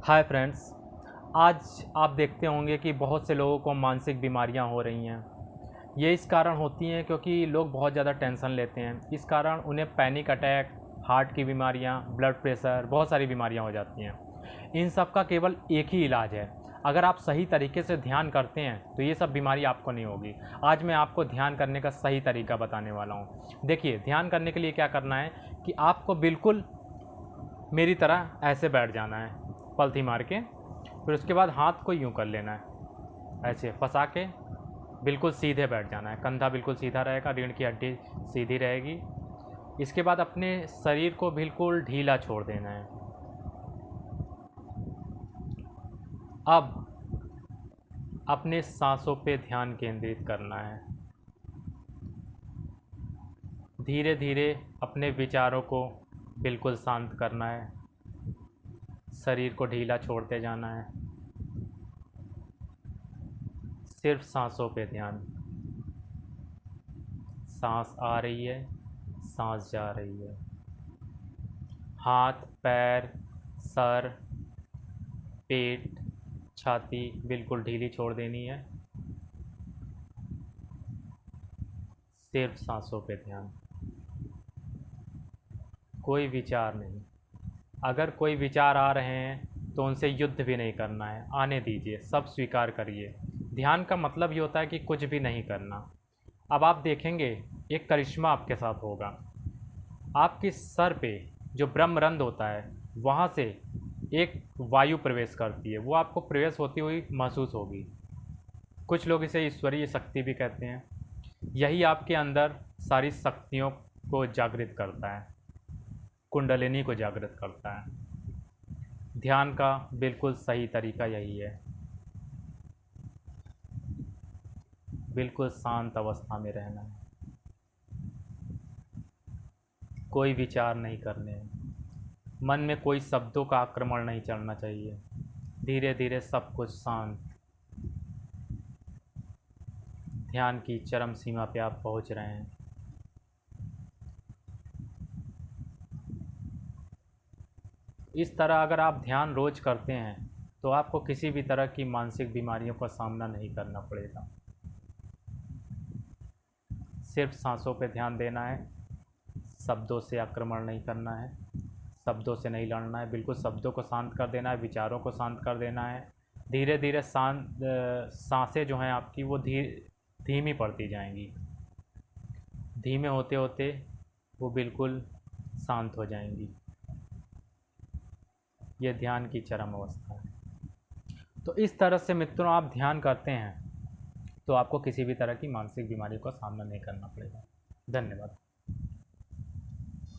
Hi friends. आज आप देखते होंगे कि बहुत से लोगों को मानसिक बीमारियां हो रही हैं। ये इस कारण होती हैं क्योंकि लोग बहुत ज़्यादा टेंशन लेते हैं। इस कारण उन्हें पैनिक अटैक, हार्ट की बीमारियां, ब्लड प्रेशर, बहुत सारी बीमारियां हो जाती हैं। इन सब का केवल एक ही इलाज है। अगर आप सही तरीके से ध्यान करते हैं तो ये सब बीमारी आपको नहीं होगी। आज मैं आपको ध्यान करने का सही तरीका बताने वाला हूँ। देखिए, ध्यान करने के लिए क्या करना है कि आपको बिल्कुल मेरी तरह ऐसे बैठ जाना है, पलथी मार के। फिर उसके बाद हाथ को यूं कर लेना है, ऐसे फंसा के बिल्कुल सीधे बैठ जाना है। कंधा बिल्कुल सीधा रहेगा, रीढ़ की हड्डी सीधी रहेगी। इसके बाद अपने शरीर को बिल्कुल ढीला छोड़ देना है। अब अपने सांसों पे ध्यान केंद्रित करना है। धीरे धीरे अपने विचारों को बिल्कुल शांत करना है। शरीर को ढीला छोड़ते जाना है। सिर्फ सांसों पे ध्यान। सांस आ रही है, सांस जा रही है। हाथ, पैर, सर, पेट, छाती बिल्कुल ढीली छोड़ देनी है। सिर्फ सांसों पे ध्यान। कोई विचार नहीं। अगर कोई विचार आ रहे हैं तो उनसे युद्ध भी नहीं करना है, आने दीजिए, सब स्वीकार करिए। ध्यान का मतलब ये होता है कि कुछ भी नहीं करना। अब आप देखेंगे एक करिश्मा आपके साथ होगा। आपके सर पे जो ब्रह्मरंध्र होता है, वहाँ से एक वायु प्रवेश करती है। वो आपको प्रवेश होती हुई महसूस होगी। कुछ लोग इसे ईश्वरीय शक्ति भी कहते हैं। यही आपके अंदर सारी शक्तियों को जागृत करता है, कुंडलिनी को जागृत करता है। ध्यान का बिल्कुल सही तरीका यही है। बिल्कुल शांत अवस्था में रहना है। कोई विचार नहीं करने हैं। मन में कोई शब्दों का आक्रमण नहीं चलना चाहिए। धीरे धीरे सब कुछ शांत। ध्यान की चरम सीमा पे आप पहुंच रहे हैं। इस तरह अगर आप ध्यान रोज करते हैं तो आपको किसी भी तरह की मानसिक बीमारियों का सामना नहीं करना पड़ेगा। सिर्फ सांसों पे ध्यान देना है। शब्दों से आक्रमण नहीं करना है। शब्दों से नहीं लड़ना है। बिल्कुल शब्दों को शांत कर देना है, विचारों को शांत कर देना है। धीरे धीरे सांसें जो हैं आपकी वो धीमी पड़ती जाएंगी। धीमे होते होते वो बिल्कुल शांत हो जाएंगी। ये ध्यान की चरम अवस्था है। तो इस तरह से मित्रों, आप ध्यान करते हैं तो आपको किसी भी तरह की मानसिक बीमारी का सामना नहीं करना पड़ेगा। धन्यवाद।